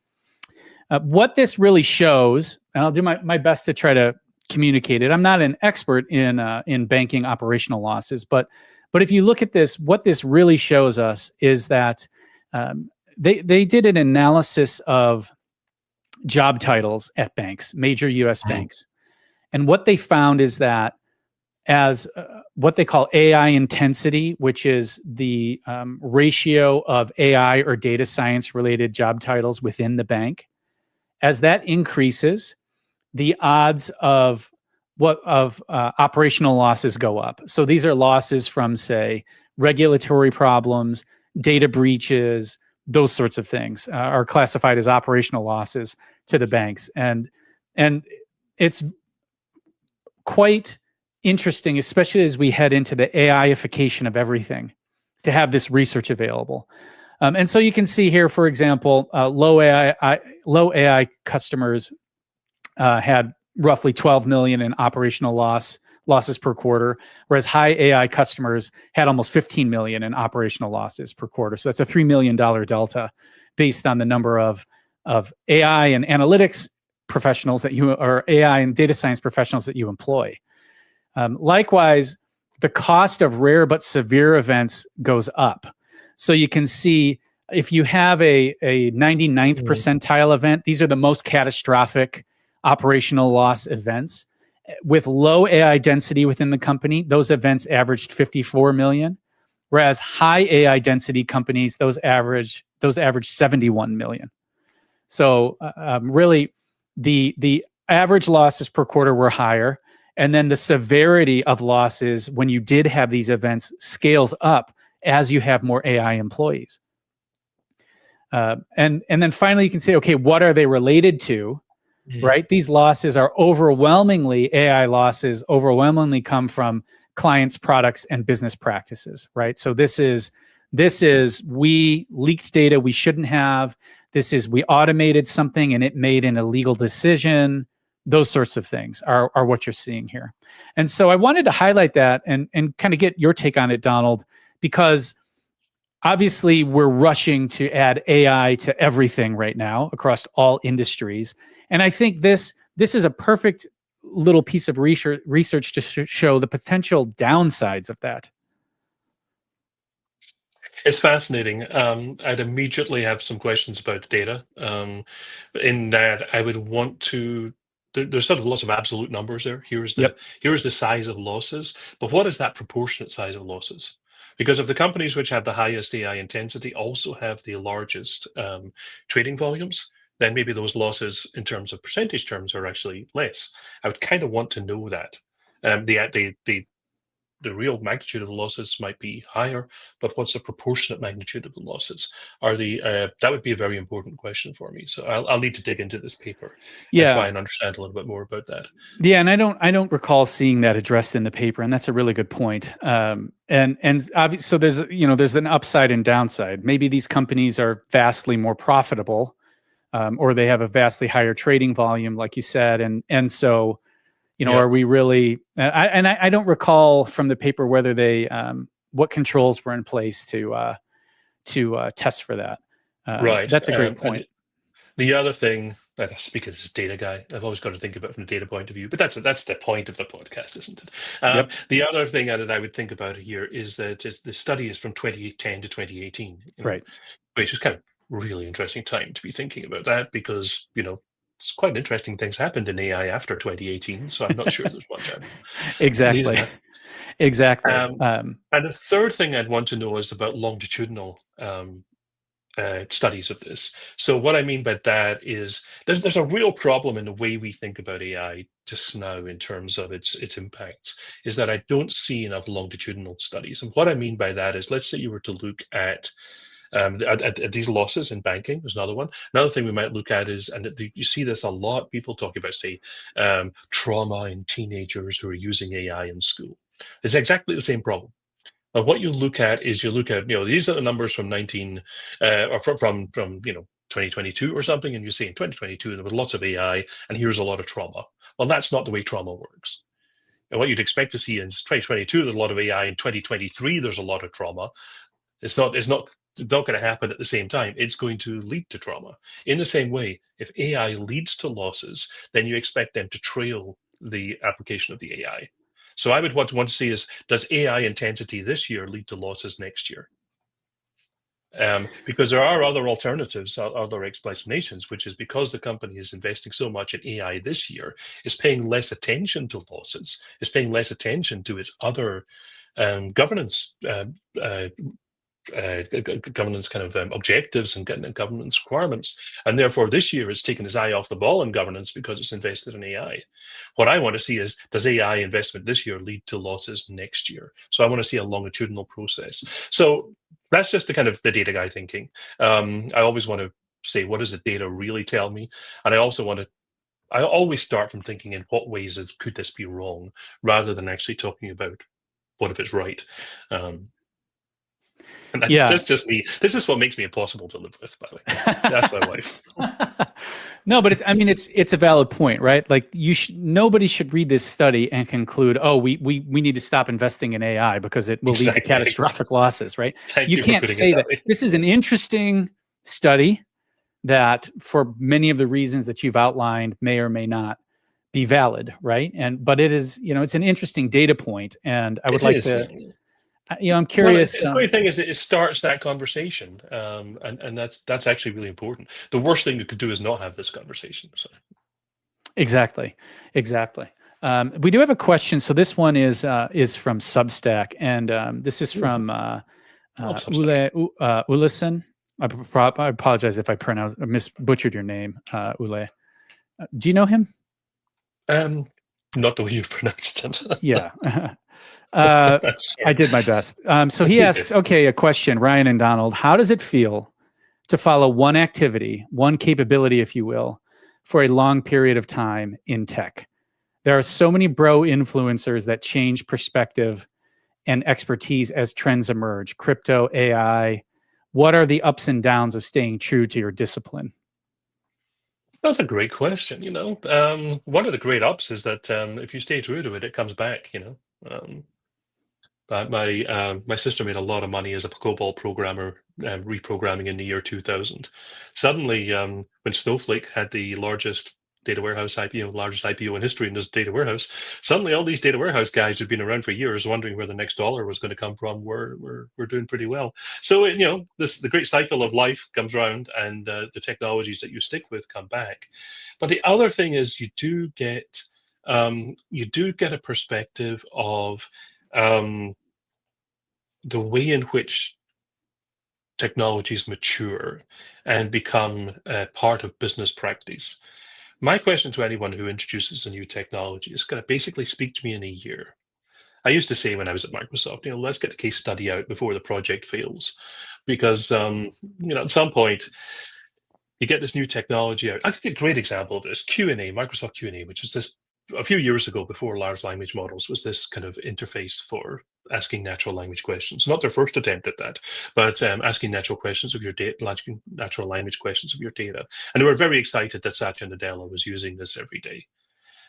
what this really shows, and I'll do my best to try to communicate it. I'm not an expert in banking operational losses, but if you look at this, what this really shows us is that they did an analysis of job titles at banks, major U.S. banks. And what they found is that as what they call AI intensity, which is the ratio of AI or data science related job titles within the bank, as that increases, the odds of operational losses go up. So these are losses from, say, regulatory problems, data breaches, those sorts of things are classified as operational losses to the banks. And it's quite interesting, especially as we head into the AIification of everything, to have this research available. And so you can see here, for example, low AI customers had roughly 12 million in operational losses per quarter, whereas high AI customers had almost 15 million in operational losses per quarter. So that's a $3 million delta based on the number of AI and analytics professionals or AI and data science professionals that you employ. Likewise, the cost of rare but severe events goes up. So you can see if you have a 99th percentile event, these are the most catastrophic operational loss events. With low AI density within the company, those events averaged 54 million, whereas high AI density companies, those average 71 million. So really, the average losses per quarter were higher, and then the severity of losses when you did have these events scales up as you have more AI employees. And then finally, you can say, okay, what are they related to? Right? These losses are overwhelmingly AI losses, overwhelmingly come from clients, products, and business practices, right? So this is we leaked data we shouldn't have. This is we automated something and it made an illegal decision. Those sorts of things are what you're seeing here. And so I wanted to highlight that and kind of get your take on it, Donald, because obviously we're rushing to add AI to everything right now across all industries. And I think this is a perfect little piece of research to show the potential downsides of that. It's fascinating. I'd immediately have some questions about data. In that, I would want to. There's sort of lots of absolute numbers there. Here's the size of losses, but what is that proportionate size of losses? Because if the companies which have the highest AI intensity also have the largest trading volumes, then maybe those losses in terms of percentage terms are actually less. I would kind of want to know that. The the real magnitude of the losses might be higher, but what's the proportionate magnitude of the losses? That would be a very important question for me. So I'll need to dig into this paper and try Yeah. and understand a little bit more about that. Yeah, and I don't recall seeing that addressed in the paper, and that's a really good point. So there's an upside and downside. Maybe these companies are vastly more profitable, or they have a vastly higher trading volume, like you said, and so Yeah. are we really? I don't recall from the paper whether they what controls were in place to test for that. Right. That's a great And point. the other thing, speaking as a data guy, I've always got to think about it from a data point of view, but that's the point of the podcast, isn't it? Yep. The other thing that I would think about here is that the study is from 2010 to 2018, Right. which is kind of really interesting time to be thinking about that because, it's quite interesting things happened in AI after 2018, so I'm not sure there's much I need of Exactly. that. Exactly. And the third thing I'd want to know is about longitudinal studies of this. So what I mean by that is there's a real problem in the way we think about AI just now in terms of its impacts, is that I don't see enough longitudinal studies. And what I mean by that is, let's say you were to look at these losses in banking. There's another one. Another thing we might look at is, and you see this a lot, people talk about, say, trauma in teenagers who are using AI in school. It's exactly the same problem. And what you look at is these are the numbers from 2022 or something, and you see in 2022 there was lots of AI, and here's a lot of trauma. Well, that's not the way trauma works. And what you'd expect to see in 2022, there's a lot of AI. In 2023, there's a lot of trauma. It's not going to happen at the same time. It's going to lead to trauma. In the same way, if AI leads to losses, then you expect them to trail the application of the AI. So I would want to see is, does AI intensity this year lead to losses next year? Because there are other alternatives, other explanations, which is because the company is investing so much in AI this year, is paying less attention to losses, is paying less attention to its other governance governance kind of objectives and governance requirements. And therefore, this year it's taken its eye off the ball in governance because it's invested in AI. What I want to see is, does AI investment this year lead to losses next year? So I want to see a longitudinal process. So that's just the kind of the data guy thinking. I always want to say, what does the data really tell me? And I always start from thinking, in what ways could this be wrong, rather than actually talking about what if it's right. And that's just me. This is what makes me impossible to live with, by the way. That's my wife. No, but it's a valid point, right? Like nobody should read this study and conclude, oh, we need to stop investing in AI because it will lead to catastrophic losses, right? Thank You can't say that. This is an interesting study that, for many of the reasons that you've outlined, may or may not be valid, right? But it is, it's an interesting data point, and I would like to. I'm curious. Well, the great thing is it starts that conversation, and that's actually really important. The worst thing you could do is not have this conversation. So. Exactly. We do have a question. So this one is from Substack, and this is from Ulison. I apologize if I butchered your name, Ule. Do you know him? Not the way you pronounced it. Yeah. I did my best. So he asks, okay, a question, Ryan and Donald, how does it feel to follow one activity, one capability, if you will, for a long period of time in tech? There are so many bro influencers that change perspective and expertise as trends emerge, crypto, AI. What are the ups and downs of staying true to your discipline? That's a great question. One of the great ups is that if you stay true to it, it comes back. My sister made a lot of money as a COBOL programmer, reprogramming in the year 2000. Suddenly, when Snowflake had the largest data warehouse IPO, largest IPO in history in this data warehouse, suddenly all these data warehouse guys who've been around for years, wondering where the next dollar was going to come from, were doing pretty well. So the great cycle of life comes around, and the technologies that you stick with come back. But the other thing is, you do get a perspective of the way in which technologies mature and become part of business practice. My question to anyone who introduces a new technology is going to basically speak to me in a year I used to say when I was at Microsoft, let's get the case study out before the project fails, because at some point you get this new technology out. I think a great example of this, Q&A, Microsoft Q&A, which was this a few years ago before large language models, was this kind of interface for asking natural language questions. Not their first attempt at that, but asking natural questions of your data, asking natural language questions of your data. And they were very excited that Satya Nadella was using this every day.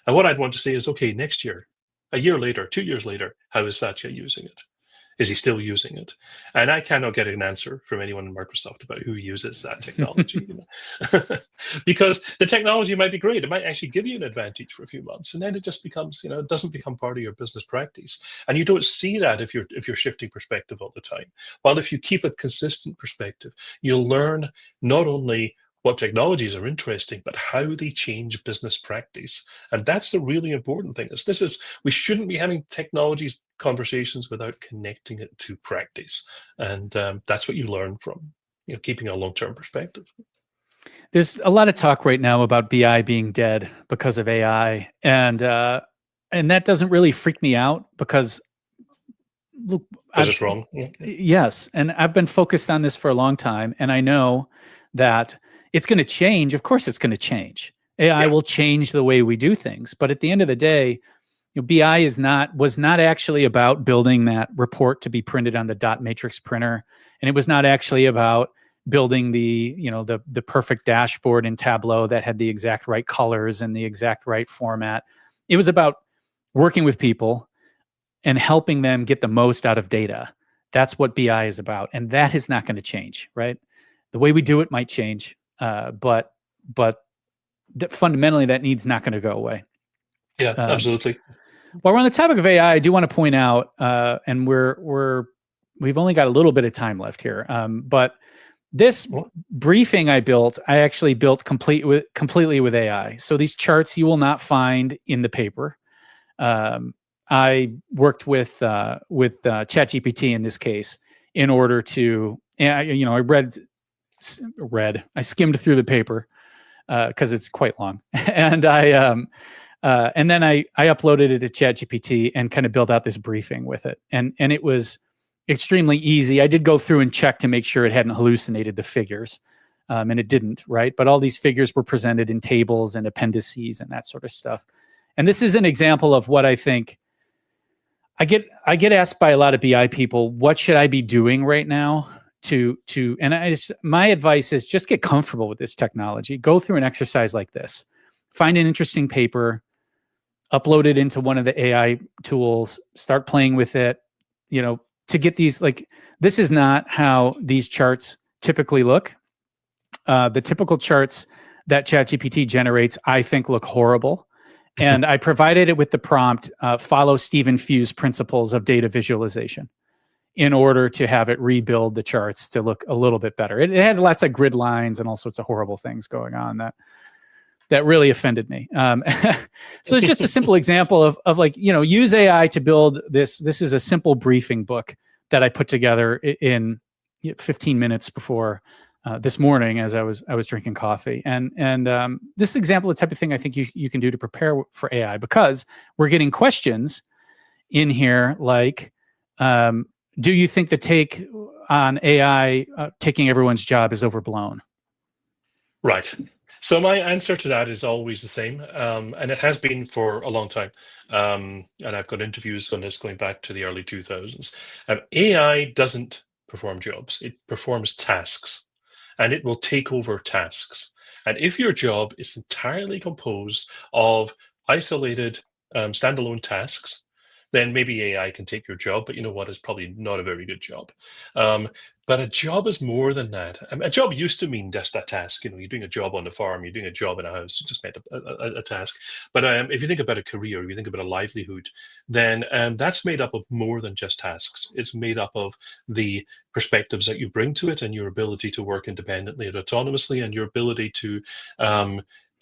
And what I'd want to say is, okay, next year, a year later, 2 years later, how is Satya using it? Is he still using it? And I cannot get an answer from anyone in Microsoft about who uses that technology. Because the technology might be great. It might actually give you an advantage for a few months. And then it just becomes, it doesn't become part of your business practice. And you don't see that if you're shifting perspective all the time. While if you keep a consistent perspective, you'll learn not only what technologies are interesting, but how they change business practice. And that's the really important thing. We shouldn't be having technologies conversations without connecting it to practice. And that's what you learn from keeping a long-term perspective. There's a lot of talk right now about BI being dead because of AI. And that doesn't really freak me out because look, it's wrong. Yeah. Yes. And I've been focused on this for a long time. And I know that it's going to change. Of course, it's going to change. AI will change the way we do things. But at the end of the day, BI was not actually about building that report to be printed on the dot matrix printer. And it was not actually about building the perfect dashboard in Tableau that had the exact right colors and the exact right format. It was about working with people and helping them get the most out of data. That's what BI is about. And that is not going to change, right? The way we do it might change, but fundamentally that needs not going to go away. Yeah, absolutely. While we're on the topic of AI, I do want to point out, and we've only got a little bit of time left here, but this briefing I actually built completely with AI. So these charts you will not find in the paper. I worked with ChatGPT in this case in order to, I skimmed through the paper because it's quite long, and and then I uploaded it to ChatGPT and kind of built out this briefing with it, and it was extremely easy. I did go through and check to make sure it hadn't hallucinated the figures, and it didn't, right? But all these figures were presented in tables and appendices and that sort of stuff. And this is an example of what I think. I get asked by a lot of BI people, what should I be doing right now my advice is just get comfortable with this technology. Go through an exercise like this. Find an interesting paper, upload it into one of the AI tools, start playing with it, to get these, this is not how these charts typically look. The typical charts that ChatGPT generates, I think, look horrible. And I provided it with the prompt, follow Stephen Few's principles of data visualization in order to have it rebuild the charts to look a little bit better. It had lots of grid lines and all sorts of horrible things going on that really offended me. So it's just a simple example of use AI to build this. This is a simple briefing book that I put together in 15 minutes before this morning as I was drinking coffee. And this example of the type of thing I think you can do to prepare for AI, because we're getting questions in here like, do you think the take on AI taking everyone's job is overblown? Right. So my answer to that is always the same, and it has been for a long time. And I've got interviews on this going back to the early 2000s. AI doesn't perform jobs; it performs tasks, and it will take over tasks. And if your job is entirely composed of isolated, standalone tasks, then maybe AI can take your job, but you know what? It's probably not a very good job. But a job is more than that. A job used to mean just a task. You're doing a job on the farm, you're doing a job in a house. It just meant a task. But if you think about a career, if you think about a livelihood, then that's made up of more than just tasks. It's made up of the perspectives that you bring to it and your ability to work independently and autonomously, and your ability to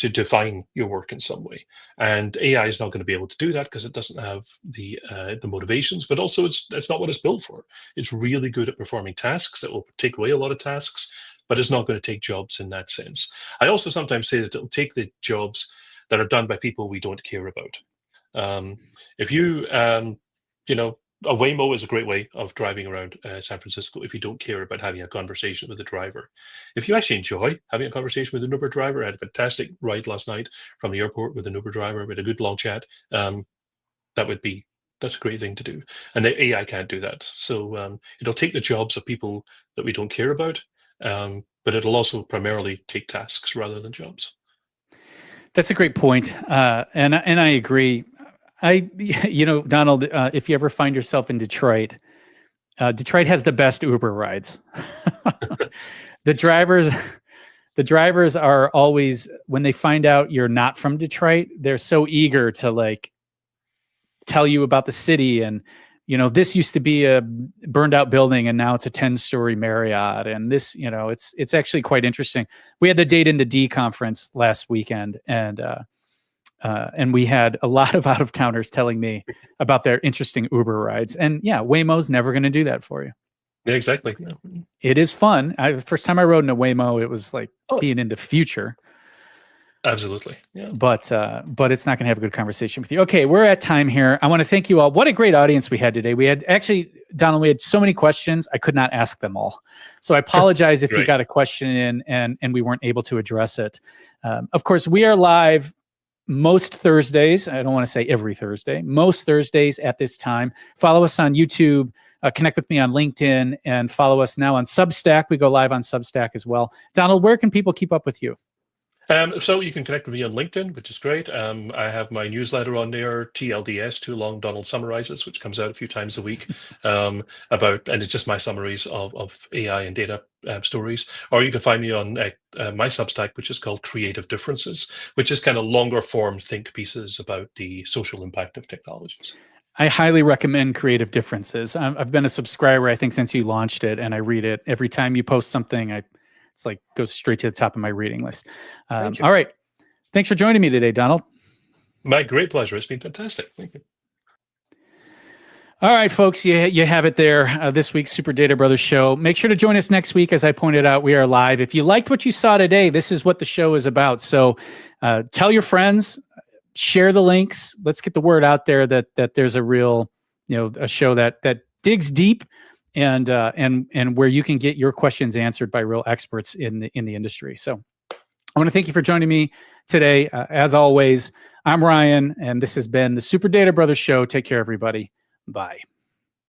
define your work in some way. And AI is not going to be able to do that because it doesn't have the motivations, but also it's not what it's built for. It's really good at performing tasks. It will take away a lot of tasks, but it's not going to take jobs in that sense. I also sometimes say that it'll take the jobs that are done by people we don't care about. If you a Waymo is a great way of driving around San Francisco if you don't care about having a conversation with the driver. If you actually enjoy having a conversation with an Uber driver, I had a fantastic ride last night from the airport with an Uber driver. We had a good long chat. That's a great thing to do. And the AI can't do that. So it'll take the jobs of people that we don't care about, but it'll also primarily take tasks rather than jobs. That's a great point. And I agree. Donald, if you ever find yourself in Detroit, Detroit has the best Uber rides. The drivers are always, when they find out you're not from Detroit, they're so eager to like tell you about the city. And, this used to be a burned out building and now it's a 10-story Marriott. And this, it's actually quite interesting. We had the Data in the D conference last weekend, and we had a lot of out-of-towners telling me about their interesting Uber rides. And yeah, Waymo's never going to do that for you. Yeah, exactly. Yeah. It is fun. The first time I rode in a Waymo, it was like being in the future. Absolutely. Yeah. But it's not going to have a good conversation with you. Okay, we're at time here. I want to thank you all. What a great audience we had today. We had actually, Donald, we had so many questions. I could not ask them all. So I apologize if you got a question in and we weren't able to address it. Of course, we are live most Thursdays. I don't want to say every Thursday. Most Thursdays at this time. Follow us on YouTube. Connect with me on LinkedIn and follow us now on Substack. We go live on Substack as well. Donald, where can people keep up with you? So you can connect with me on LinkedIn, which is great. I have my newsletter on there, TLDS, Too Long Donald Summarizes, which comes out a few times a week and it's just my summaries of AI and data stories. Or you can find me on my Substack, which is called Creative Differences, which is kind of longer form think pieces about the social impact of technologies. I highly recommend Creative Differences. I've been a subscriber, I think, since you launched it, and I read it every time you post something. It's like goes straight to the top of my reading list. All right. Thanks for joining me today, Donald. My great pleasure. It's been fantastic. Thank you. All right, folks, you have it there. This week's Super Data Brothers show. Make sure to join us next week. As I pointed out, we are live. If you liked what you saw today, this is what the show is about. So tell your friends, share the links. Let's get the word out there that there's a real, a show that digs deep and where you can get your questions answered by real experts in the industry. So I want to thank you for joining me today. As always, I'm Ryan, and this has been the Super Data Brothers show. Take care, everybody. Bye.